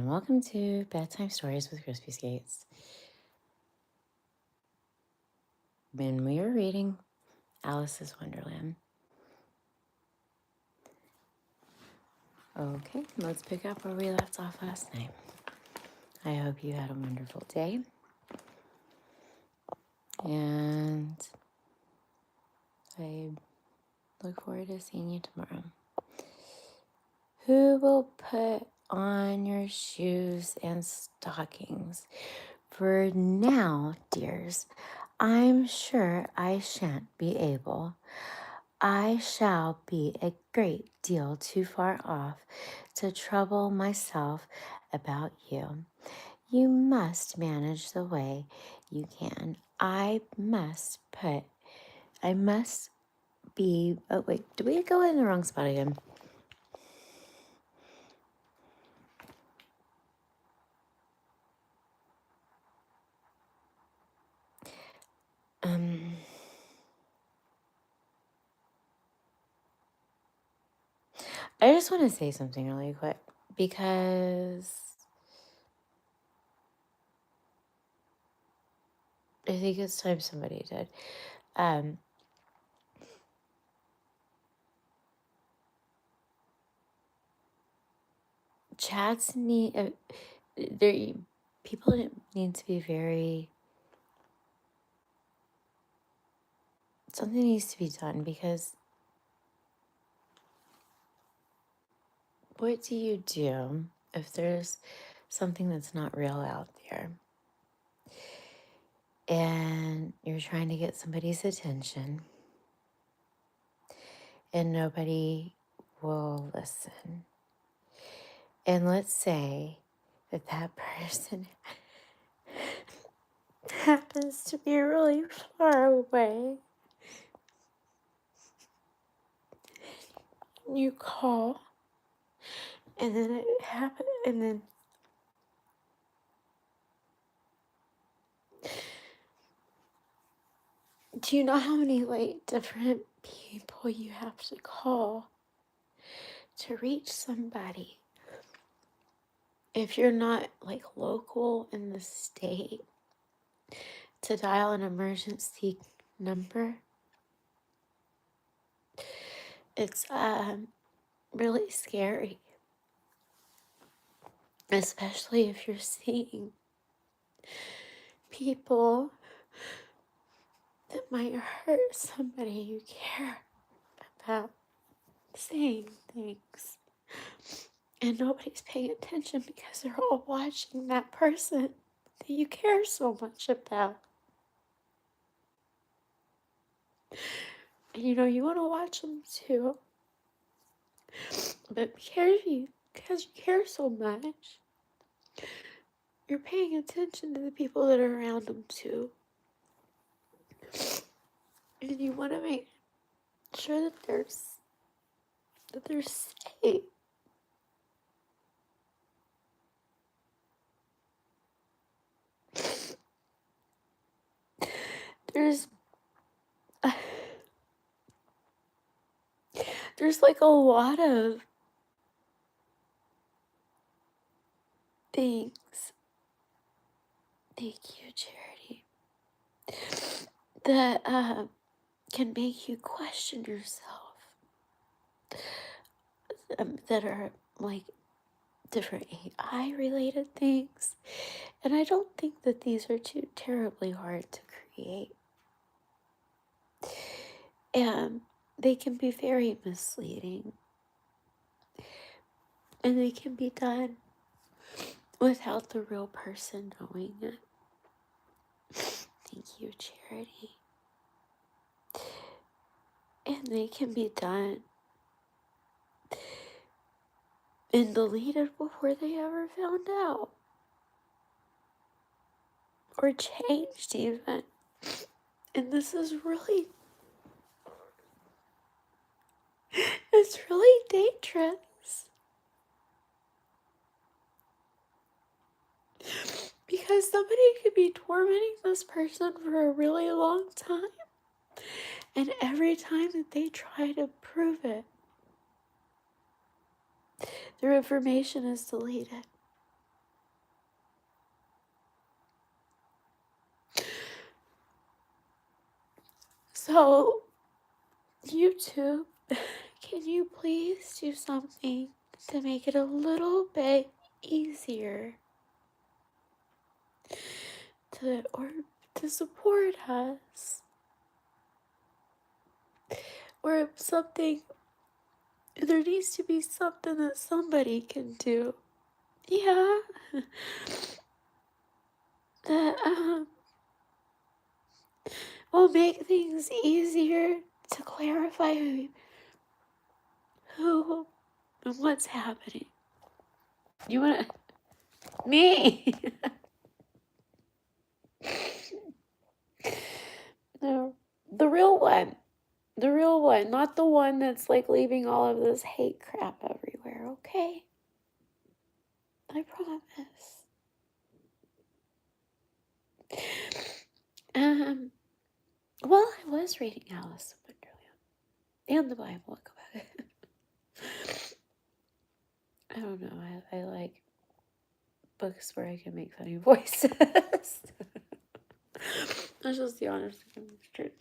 and welcome to Bedtime Stories with CrispySkates. When we are reading Alice's Wonderland. Okay, let's pick up where we left off last night. I hope you had a wonderful day. And I look forward to seeing you tomorrow. Who will put on your shoes and stockings? For now, dears, I'm sure I shan't be able. I shall be a great deal too far off to trouble myself about you. You must manage the way you can. I must be, oh wait, did we go in the wrong spot again? I just want to say something really quick because I think it's time somebody did. Chats need, people need to be very, something needs to be done because what do you do if there's something that's not real out there and you're trying to get somebody's attention and nobody will listen? And let's say that person happens to be really far away. You call and then it happens, and then do you know how many different people you have to call to reach somebody? If you're not local in the state, to dial an emergency number, it's really scary, especially if you're seeing people that might hurt somebody you care about saying things. And nobody's paying attention because they're all watching that person that you care so much about. And you want to watch them too. But because you care so much, you're paying attention to the people that are around them too. And you want to make sure that they're safe. There's a lot of things. Thank you, Charity. That can make you question yourself. That are different AI related things. And I don't think that these are too terribly hard to create. And they can be very misleading. And they can be done without the real person knowing it. Thank you, Charity. And they can be done and deleted before they ever found out. Or changed even. And this is really, it's really dangerous. Because somebody could be tormenting this person for a really long time. And every time that they try to prove it, their information is deleted. So, YouTube, can you please do something to make it a little bit easier to support us? Or something, there needs to be something that somebody can do. Yeah. That will make things easier to clarify who and what's happening. You wanna me? No, the real one. The real one, not the one that's like leaving all of this hate crap everywhere, okay? I promise. Well, I was reading Alice in Wonderland and the Bible. Go back. I don't know. I like books where I can make funny voices. That's just the honest truth.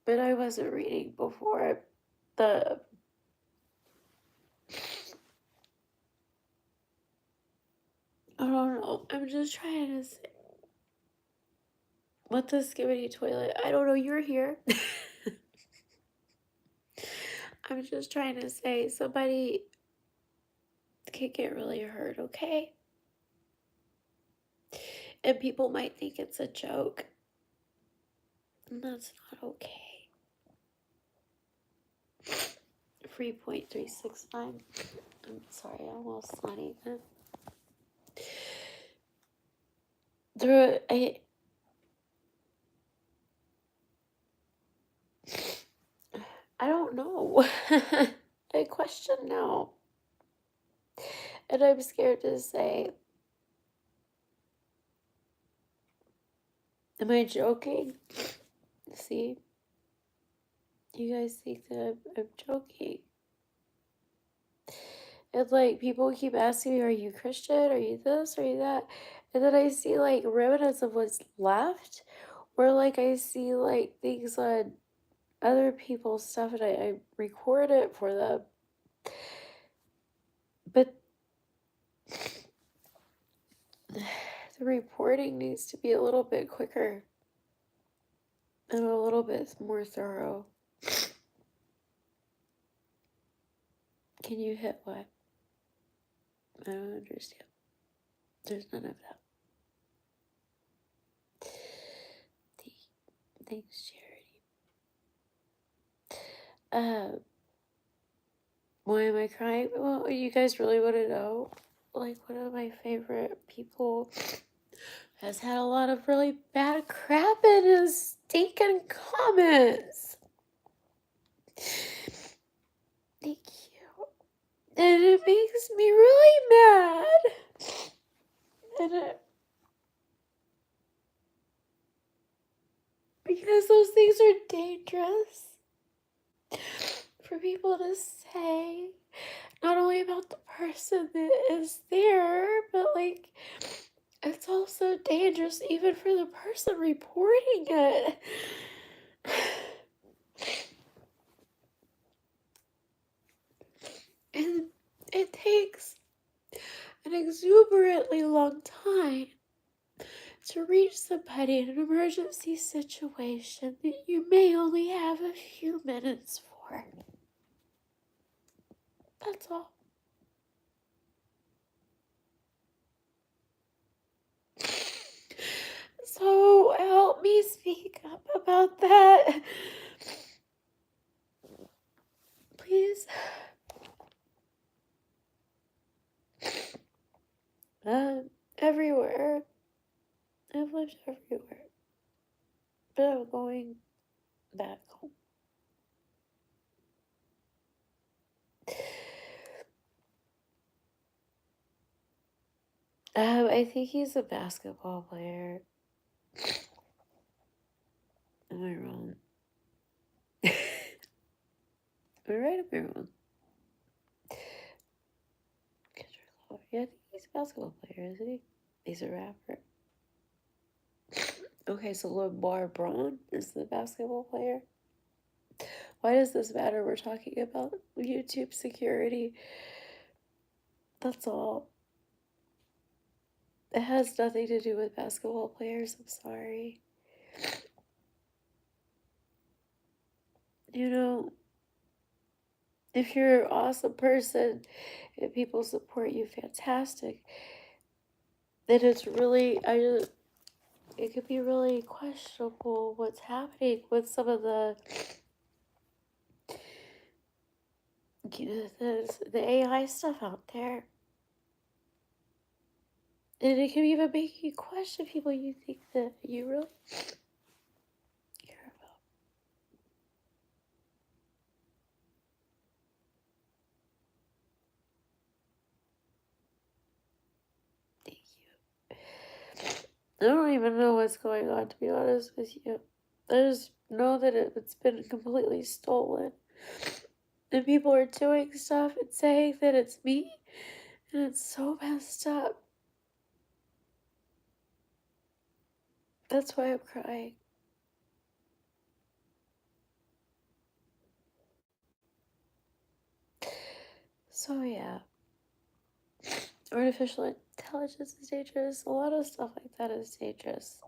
But I wasn't reading before the. I don't know. I'm just trying to say. What the skibbity toilet? I don't know. You're here. I'm just trying to say somebody could get really hurt, okay? And people might think it's a joke. And that's not okay. 3.369. I'm sorry, I almost not even. I don't know. I question now. And I'm scared to say, am I joking? See? You guys think that I'm joking. And like people keep asking me, are you Christian? Are you this? Are you that? And then I see like remnants of what's left. Or like I see like things on other people's stuff and I record it for them. But the reporting needs to be a little bit quicker and a little bit more thorough. Can you hit what? I don't understand. There's none of that. Thanks, Charity. Why am I crying? Well, you guys really want to know? Like, one of my favorite people has had a lot of really bad crap in his stinking comments. Thank you. And it makes me really mad. And because those things are dangerous for people to say, not only about the person that is there, but like it's also dangerous even for the person reporting it. And it takes an exuberantly long time to reach somebody in an emergency situation that you may only have a few minutes for. That's all. So help me speak up about that. Please. Everywhere. I've lived everywhere. But I'm going back home. I think he's a basketball player. Am I wrong? Am I right or am I wrong? Yeah, I think he's a basketball player, isn't he? He's a rapper. Okay, so Lamar Braun is the basketball player. Why does this matter? We're talking about YouTube security. That's all. It has nothing to do with basketball players. I'm sorry. You know, if you're an awesome person and people support you, fantastic. Then it's really, it could be really questionable what's happening with some of the AI stuff out there. And it can even make you question people you think that you really care about. Thank you. I don't even know what's going on, to be honest with you. I just know that it's been completely stolen. And people are doing stuff and saying that it's me. And it's so messed up. That's why I'm crying. So, yeah. Artificial intelligence is dangerous. A lot of stuff like that is dangerous.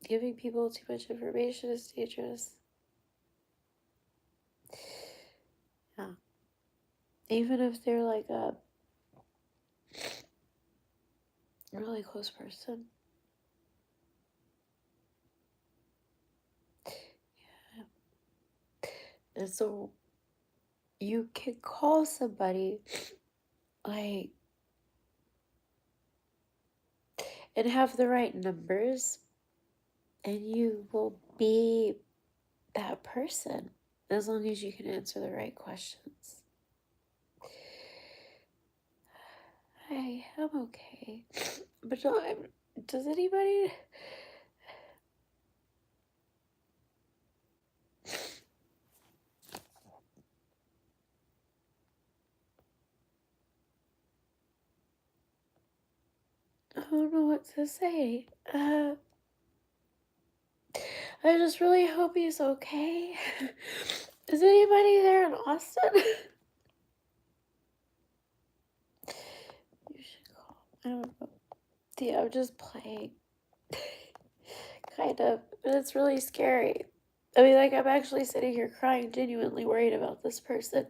Giving people too much information is dangerous. Yeah. Even if they're like a really close person. Yeah. And so you can call somebody like and have the right numbers and you will be that person as long as you can answer the right questions. I am okay. But no, does anybody... I don't know what to say. I just really hope he's okay. Is anybody there in Austin? You should call. I don't know. Yeah, I'm just playing. Kind of. But it's really scary. I mean, like, I'm actually sitting here crying, genuinely worried about this person.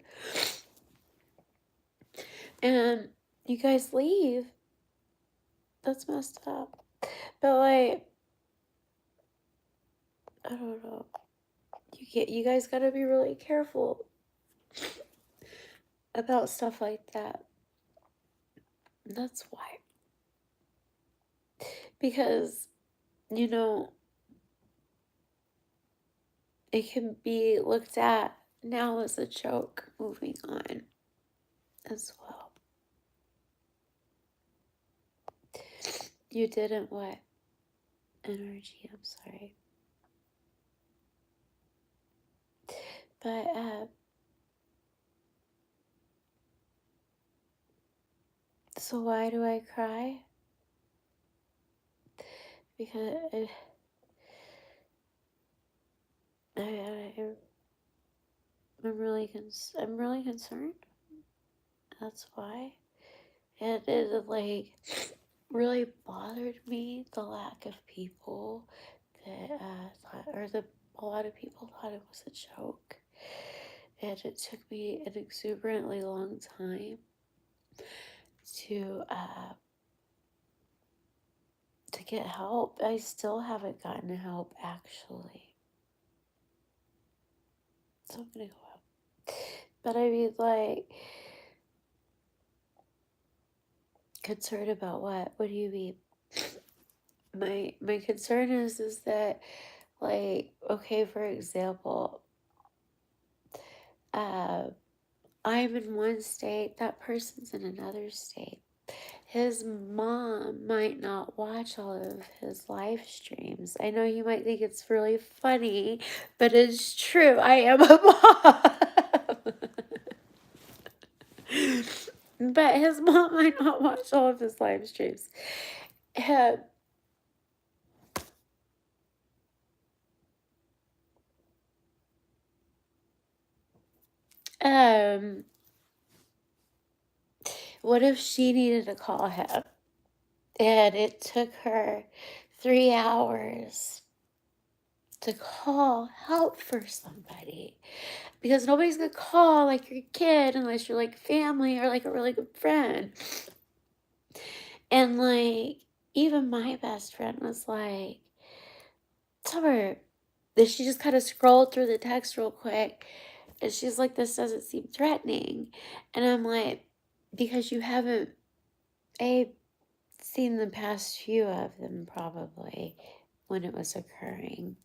And you guys leave. That's messed up. But, like, I don't know. You guys gotta be really careful about stuff like that. That's why. Because, you know, it can be looked at now as a joke moving on as well. You didn't what? Energy, I'm sorry. But, so why do I cry? Because I'm I'm really concerned. That's why. And it like really bothered me the lack of people that a lot of people thought it was a joke. And it took me an exuberantly long time to get help. I still haven't gotten help actually. So I'm gonna go out. But I mean, like, concerned about what? What do you mean? My concern is that, like, okay, for example, uh, I'm in one state, that person's in another state. His mom might not watch all of his live streams. I know you might think it's really funny, but it's true. I am a mom. But his mom might not watch all of his live streams. Um, what if she needed to call him and it took her 3 hours to call help for somebody? Because nobody's gonna call like your kid unless you're like family or like a really good friend. And like, even my best friend was like, Summer, then she just kind of scrolled through the text real quick. And she's like, this doesn't seem threatening. And I'm like, because you haven't, seen the past few of them probably when it was occurring.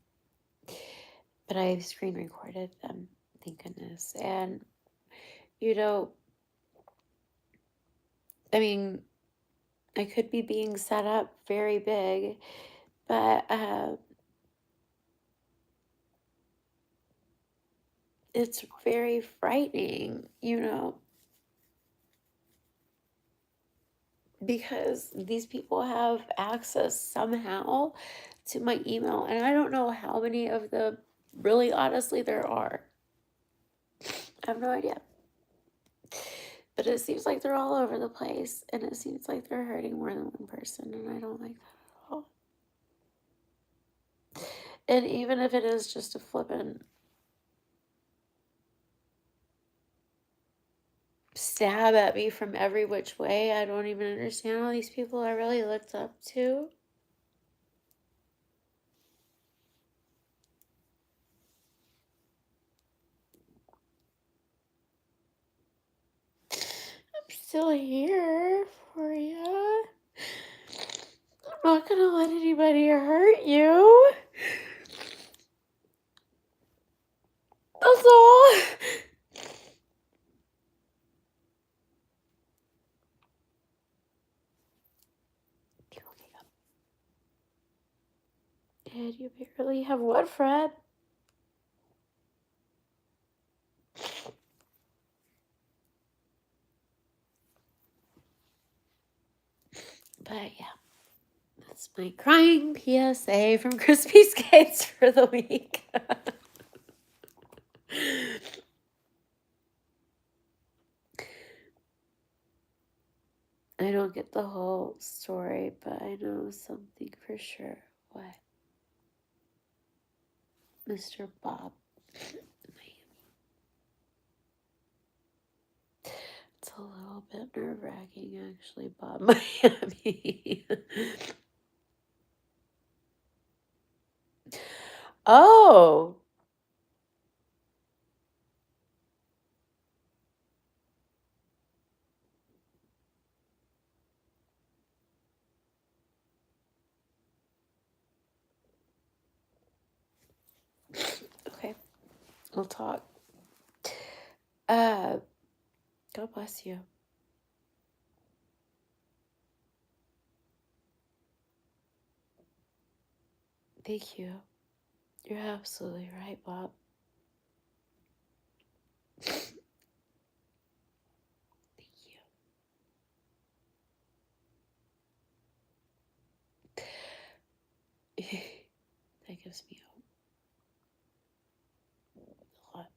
But I screen recorded them, thank goodness. And, I mean, I could be being set up very big, but it's very frightening, because these people have access somehow to my email, and I don't know how many of them really honestly there are. I have no idea. But it seems like they're all over the place, and it seems like they're hurting more than one person, and I don't like that at all. And even if it is just a flippin' stab at me from every which way, I don't even understand all these people I really looked up to. I'm still here for you. I'm not gonna let anybody hurt you. That's all. And you barely have what, Fred? But yeah, that's my crying PSA from CrispySkates for the week. I don't get the whole story, but I know something for sure. What? Mr. Bob. It's a little bit nerve-wracking, actually, Bob Miami. Oh, okay. We'll talk. God bless you. Thank you. You're absolutely right, Bob. Thank you. That gives me a lot.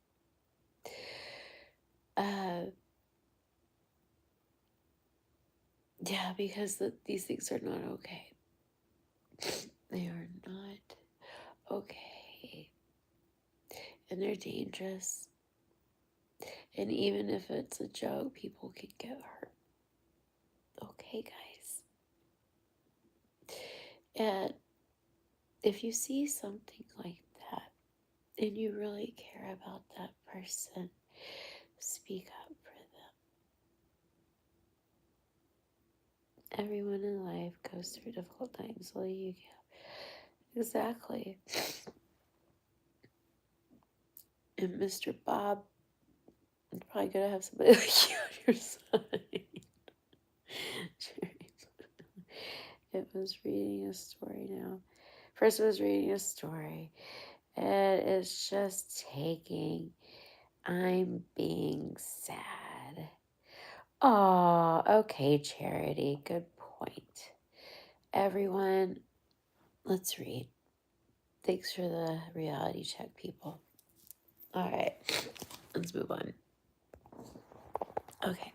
Yeah, because these things are not okay. They are not okay. And they're dangerous. And even if it's a joke, people can get hurt. Okay, guys. And if you see something like that and you really care about that person, speak up for them. Everyone in life goes through difficult times. Well, you can. Exactly. And Mr. Bob, you're probably gonna have somebody like you on your side. It was reading a story now. First, it was reading a story, and it's just taking. I'm being sad. Oh, okay, Charity. Good point. Everyone, let's read. Thanks for the reality check, people. All right, let's move on. Okay.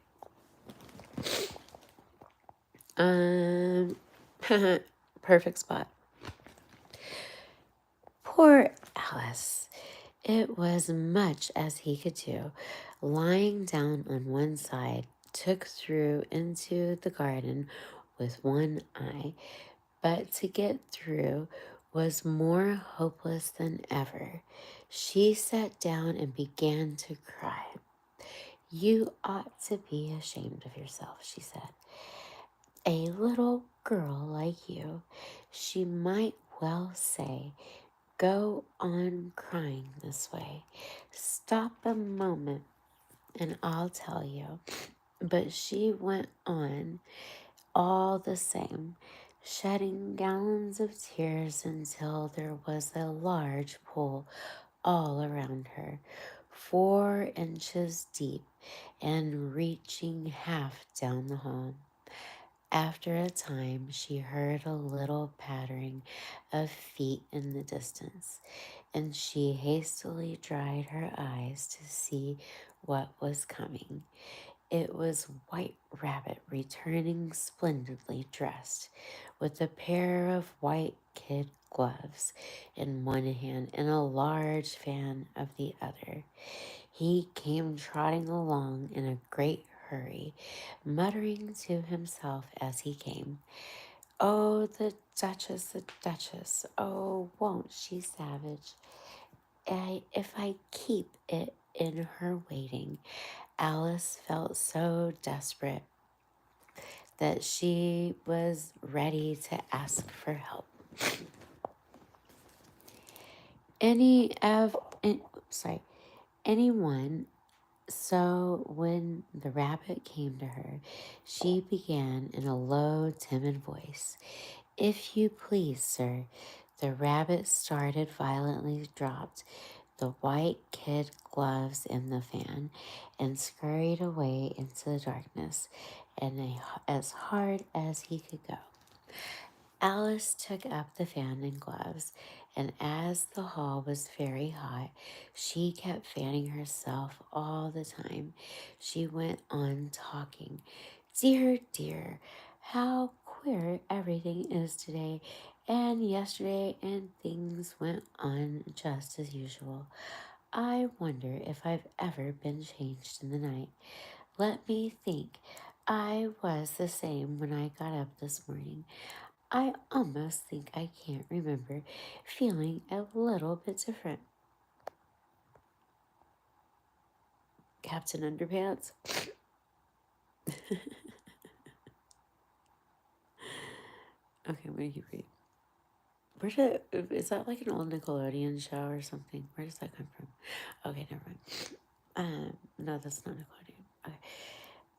Um, perfect spot. Poor Alice. It was much as he could do. Lying down on one side, took through into the garden with one eye, but to get through was more hopeless than ever. She sat down and began to cry. You ought to be ashamed of yourself, she said. A little girl like you, she might well say, go on crying this way. Stop a moment and I'll tell you. But she went on all the same, shedding gallons of tears until there was a large pool all around her, 4 inches deep and reaching half down the hall. After a time, she heard a little pattering of feet in the distance, and she hastily dried her eyes to see what was coming. It was White Rabbit returning splendidly dressed, with a pair of white kid gloves in one hand and a large fan of the other. He came trotting along in a great hurry, muttering to himself as he came, oh, the Duchess, oh, won't she savage? If I keep it in her waiting. Alice felt so desperate that she was ready to ask for help. Anyone. So when the rabbit came to her, she began in a low, timid voice, if you please, sir. The rabbit started violently, dropped the white kid gloves in the fan, and scurried away into the darkness, and as hard as he could go. Alice took up the fan and gloves, and as the hall was very hot, she kept fanning herself all the time. She went on talking. Dear, dear, how queer everything is today and yesterday, and things went on just as usual. I wonder if I've ever been changed in the night. Let me think. I was the same when I got up this morning. I almost think I can't remember feeling a little bit different. Captain Underpants. Okay, I'm gonna keep reading. Is that like an old Nickelodeon show or something? Where does that come from? Okay, never mind. No, that's not Nickelodeon. Okay.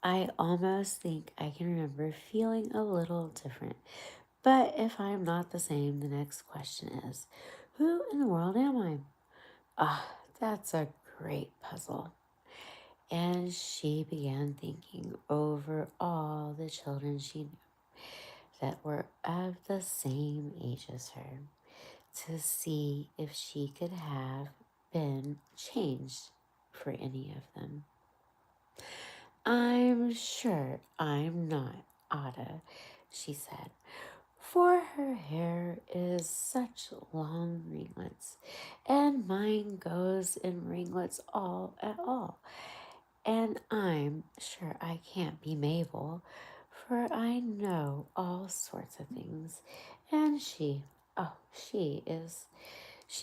I almost think I can remember feeling a little different. But if I'm not the same, the next question is, who in the world am I? Ah, that's a great puzzle. And she began thinking over all the children she knew that were of the same age as her to see if she could have been changed for any of them. I'm sure I'm not Ada, she said, for her hair is such long ringlets, and mine goes in ringlets all at all. And I'm sure I can't be Mabel, for I know all sorts of things. And she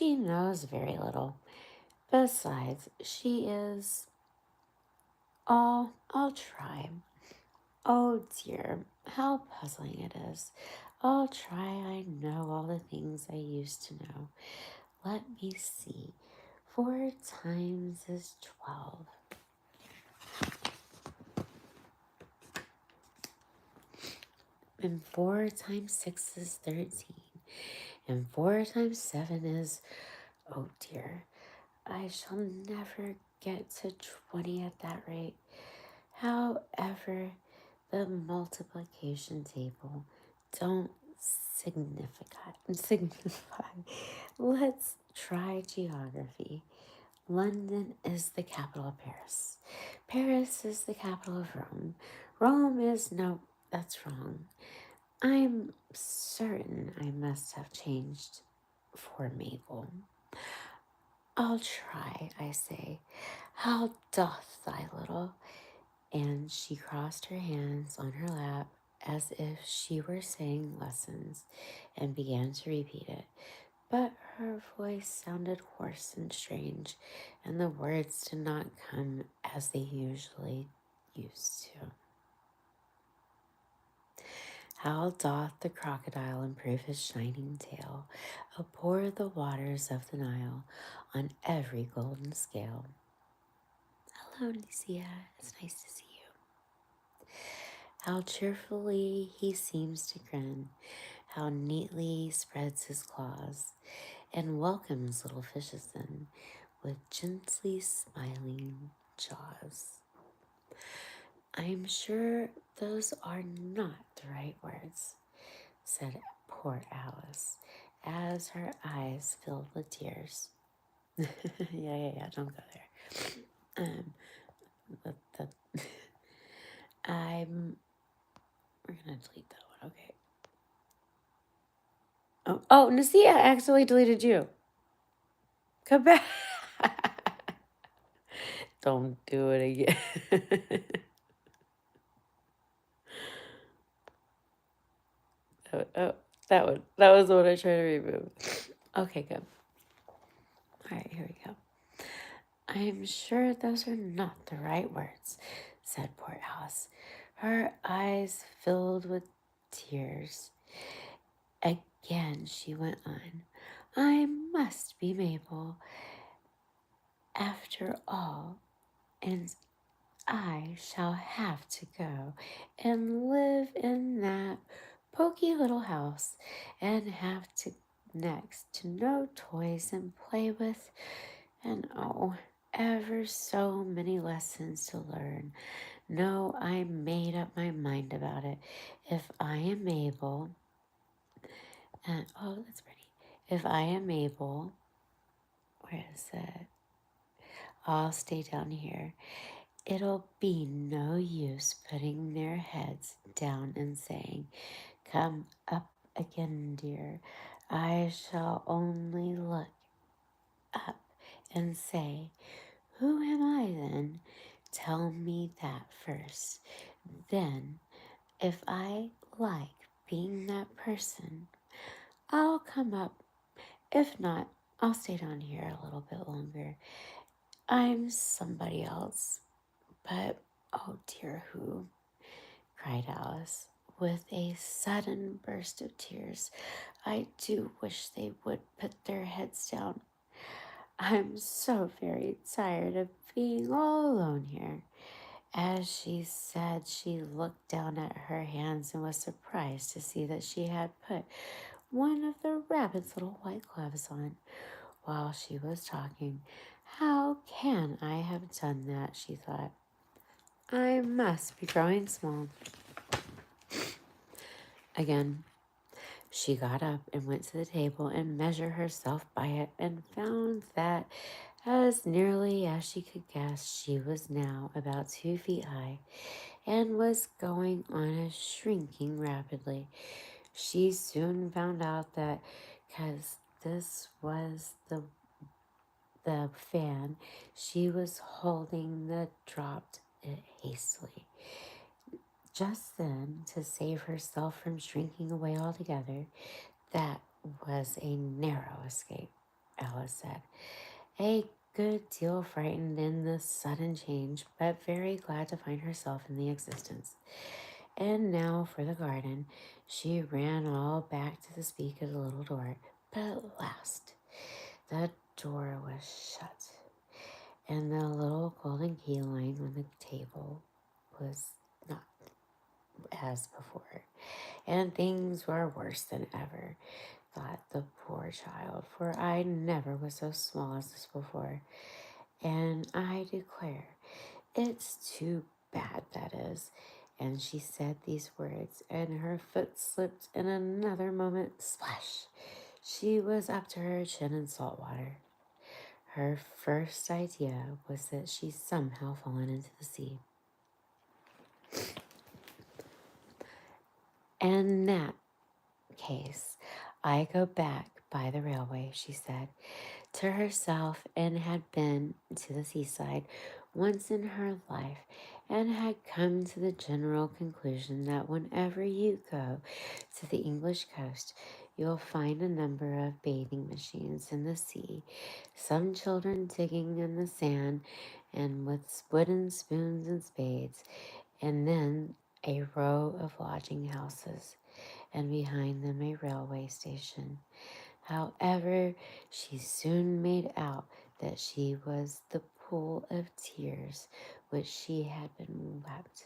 knows very little. Besides, she is, I'll try. Oh dear, how puzzling it is. I'll try I know all the things I used to know. Let me see. 4 times is 12. And 4 times 6 is 13. And 4 times 7 is, oh dear, I shall never get to 20 at that rate. However, the multiplication table don't signify. Let's try geography. London is the capital of Paris. Paris is the capital of Rome. Rome is no, that's wrong. I'm certain I must have changed for Mabel. I'll try, I say. How doth thy little? And she crossed her hands on her lap as if she were saying lessons and began to repeat it. But her voice sounded hoarse and strange, and the words did not come as they usually used to. How doth the crocodile improve his shining tail, abhor the waters of the Nile on every golden scale. Hello, Lucia. It's nice to see you. How cheerfully he seems to grin, how neatly he spreads his claws, and welcomes little fishes in with gently smiling jaws. I'm sure those are not the right words, said poor Alice, as her eyes filled with tears. yeah, don't go there. That we're gonna delete that one, okay. Oh, Nasia accidentally deleted you. Come back. Don't do it again. That was the one I tried to remove. Okay, good. All right, here we go. I'm sure those are not the right words, said poor Alice, her eyes filled with tears. Again she went on. I must be Mabel after all, and I shall have to go and live in that poky little house and have to next to no toys and play with, and oh, ever so many lessons to learn. No, I made up my mind about it. If I am able, and oh, that's pretty. If I am able, where is it? I'll stay down here. It'll be no use putting their heads down and saying, come up again, dear. I shall only look up and say, who am I then? Tell me that first. Then, if I like being that person, I'll come up. If not, I'll stay down here a little bit longer. I'm somebody else. But, oh dear, who? Cried Alice, with a sudden burst of tears. I do wish they would put their heads down. I'm so very tired of being all alone here. As she said, she looked down at her hands and was surprised to see that she had put one of the rabbit's little white gloves on while she was talking. How can I have done that? She thought. I must be growing small. Again, she got up and went to the table and measured herself by it and found that, as nearly as she could guess, she was now about 2 feet high and was going on shrinking rapidly. She soon found out that because this was the fan, she was holding the dropped it hastily. Just then, to save herself from shrinking away altogether, that was a narrow escape, Alice said, a good deal frightened in the sudden change, but very glad to find herself in the existence. And now for the garden. She ran all back to the speak of the little door, but at last the door was shut, and the little golden key lying on the table was not as before, and things were worse than ever, thought the poor child, for I never was so small as this before, and I declare it's too bad, that is. And she said these words, and her foot slipped in another moment. Splash! She was up to her chin in salt water. Her first idea was that she'd somehow fallen into the sea. In that case, I go back by the railway, she said to herself, and had been to the seaside once in her life, and had come to the general conclusion that whenever you go to the English coast, you'll find a number of bathing machines in the sea, some children digging in the sand, and with wooden spoons and spades, and then a row of lodging houses, and behind them a railway station. However, she soon made out that she was the pool of tears which she had been wept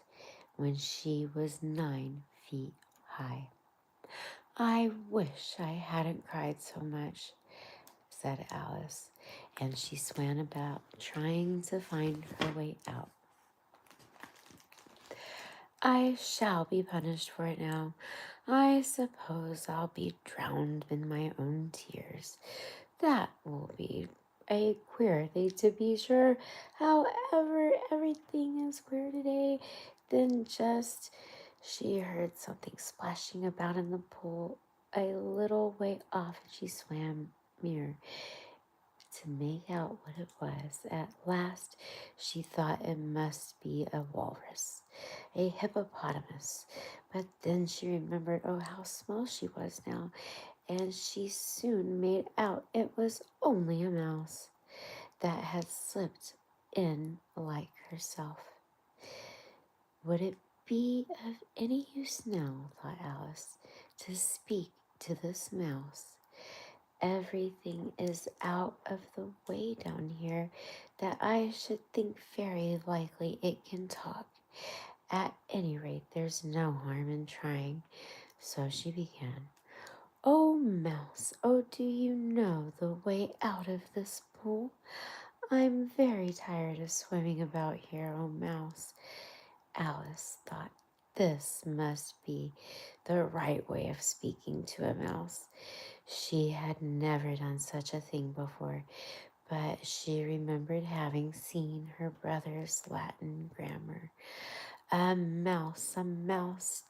when she was 9 feet high. I wish I hadn't cried so much, said Alice, and she swam about trying to find her way out. I shall be punished for it now. I suppose I'll be drowned in my own tears. That will be a queer thing, to be sure. However, everything is queer today. Then just she heard something splashing about in the pool a little way off, and she swam near to make out what it was. At last, she thought it must be a walrus, a hippopotamus. But then she remembered, oh, how small she was now, and she soon made out it was only a mouse that had slipped in like herself. Would it be of any use now, thought Alice, to speak to this mouse? Everything is out of the way down here, that I should think very likely it can talk. At any rate, there's no harm in trying. So she began. Oh, mouse, oh, do you know the way out of this pool? I'm very tired of swimming about here, oh, mouse. Alice thought this must be the right way of speaking to a mouse. She had never done such a thing before, but she remembered having seen her brother's Latin grammar. A mouse, a mouse,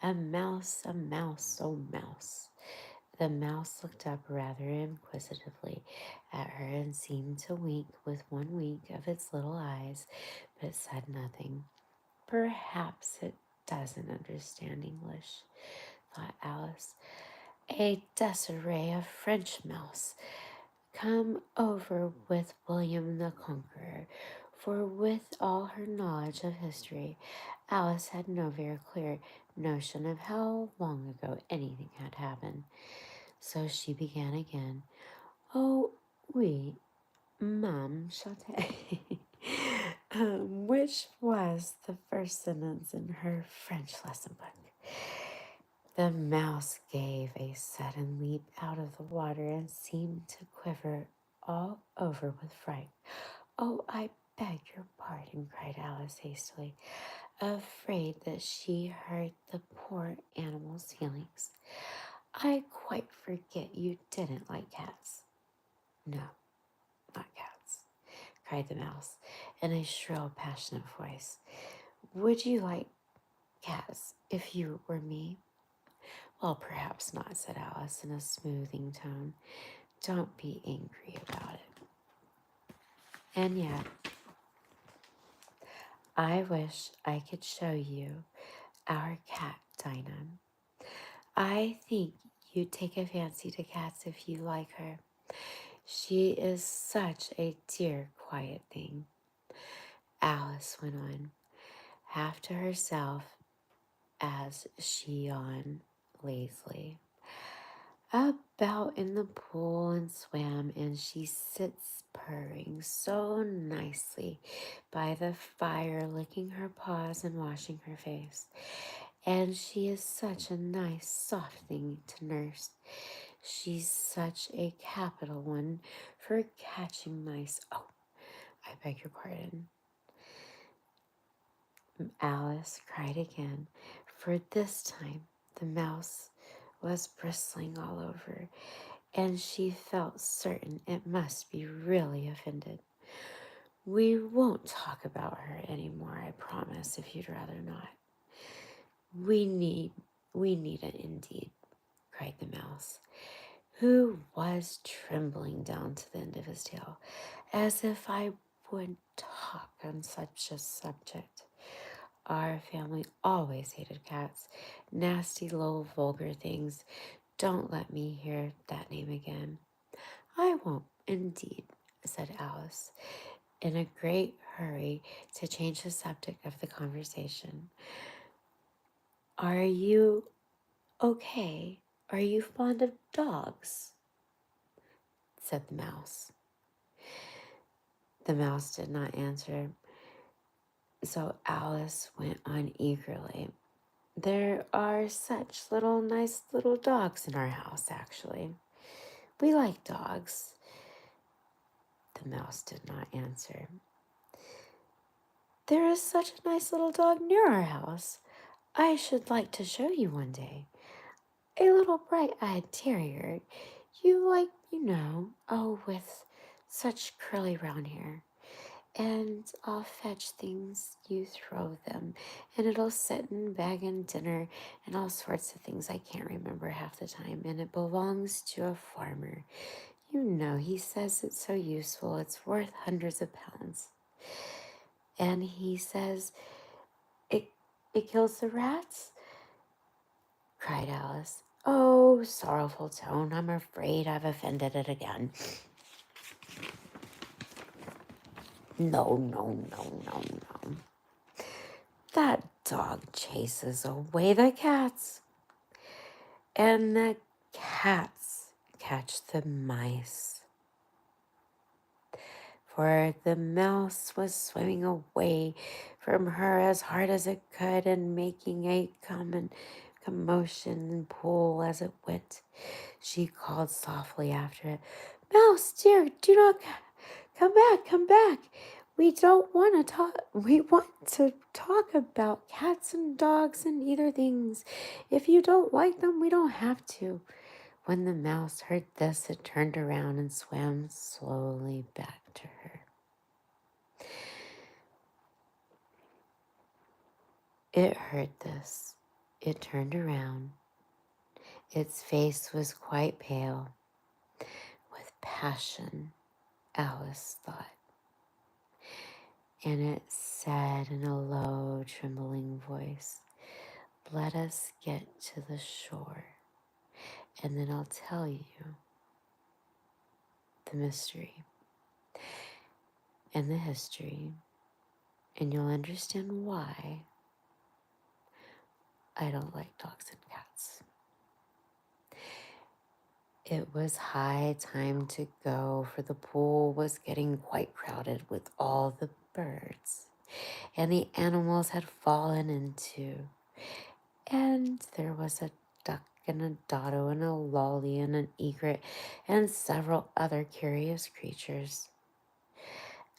a mouse, a mouse, oh mouse. The mouse looked up rather inquisitively at her and seemed to wink with one wink of its little eyes, but said nothing. Perhaps it doesn't understand English, thought Alice. A disarray of French mouse come over with William the Conqueror, for with all her knowledge of history, Alice had no very clear notion of how long ago anything had happened. So she began again. Oh, oui, Ma'am Chate, which was the first sentence in her French lesson book. The mouse gave a sudden leap out of the water and seemed to quiver all over with fright. Oh, I beg your pardon, cried Alice hastily, afraid that she hurt the poor animal's feelings. I quite forget you didn't like cats. No, not cats, cried the mouse in a shrill, passionate voice. Would you like cats if you were me? Well, perhaps not, said Alice in a smoothing tone. Don't be angry about it. And yet, I wish I could show you our cat, Dinah. I think you'd take a fancy to cats if you like her. She is such a dear, quiet thing. Alice went on, half to herself as she yawned lazily. About in the pool and swam, and she sits purring so nicely by the fire, licking her paws and washing her face. And she is such a nice, soft thing to nurse. She's such a capital one for catching mice. Oh, I beg your pardon. Alice cried again, for this time the mouse was bristling all over, and she felt certain it must be really offended. We won't talk about her anymore, I promise, if you'd rather not. We need, we need it indeed, cried the mouse, who was trembling down to the end of his tail, as if I would talk on such a subject. Our family always hated cats. Nasty little vulgar things. Don't let me hear that name again. I won't, indeed, said Alice, in a great hurry to change the subject of the conversation. Are you okay? Are you fond of dogs? Said the mouse. The mouse did not answer, so Alice went on eagerly. There are such nice little dogs in our house, actually. We like dogs. The mouse did not answer. There is such a nice little dog near our house. I should like to show you one day. A little bright-eyed terrier. You like, with such curly brown hair. And I'll fetch things, you throw them, and it'll sit and bag and dinner and all sorts of things I can't remember half the time. And it belongs to a farmer. He says it's so useful, it's worth hundreds of pounds. And he says it kills the rats, cried Alice. Oh, sorrowful tone, I'm afraid I've offended it again. No, no, no, no, no. That dog chases away the cats, and the cats catch the mice. For the mouse was swimming away from her as hard as it could and making a commotion and pull as it went. She called softly after it, Mouse, dear, do not come back, come back. We don't want to talk. We want to talk about cats and dogs and either things. If you don't like them, we don't have to. When the mouse heard this, it turned around and swam slowly back to her. It heard this. It turned around. Its face was quite pale with passion, Alice thought. And it said in a low, trembling voice, Let us get to the shore, and then I'll tell you the mystery and the history, and you'll understand why I don't like dogs and cats. It was high time to go, for the pool was getting quite crowded with all the birds, and the animals had fallen into. And there was a duck and a dotto and a lolly and an egret and several other curious creatures.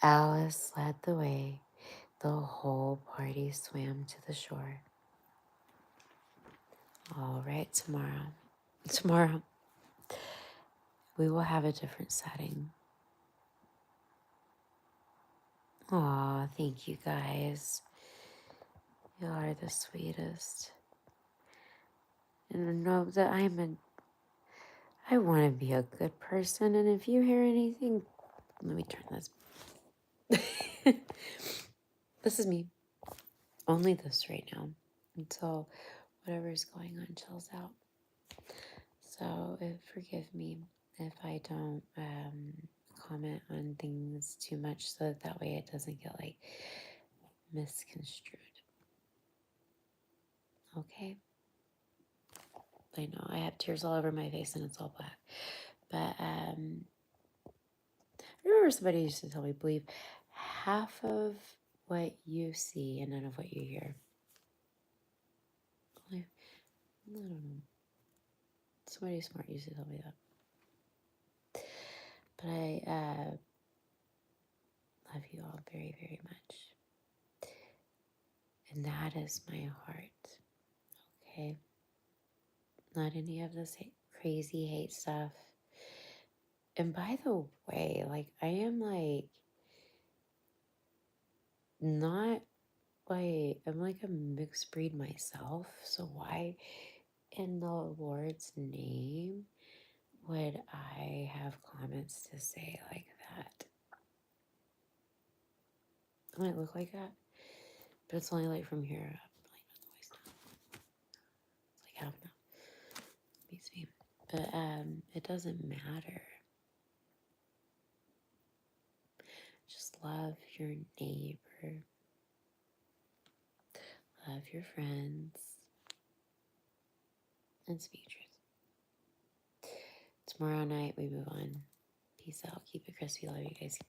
Alice led the way. The whole party swam to the shore. All right, tomorrow we will have a different setting. Aw, thank you guys. You are the sweetest. And know that I want to be a good person. And if you hear anything, let me turn this. This is me. Only this right now until whatever's going on chills out. So forgive me if I don't comment on things too much, so that way it doesn't get misconstrued. Okay? I know I have tears all over my face and it's all black. But I remember somebody used to tell me, believe half of what you see and none of what you hear. I don't know. Somebody smart used to tell me that. But I love you all very, very much. And that is my heart. Okay? Not any of this crazy hate stuff. And by the way, like, I am like not like, I'm like a mixed breed myself. So why in the Lord's name would I have comments to say like that? I might look like that, but it's only like from here up, like not the waist down. It's like half now. Beats me. But it doesn't matter. Just love your neighbor. Love your friends. And speak truth. Tomorrow night we move on. Peace out. Keep it crispy. Love you guys.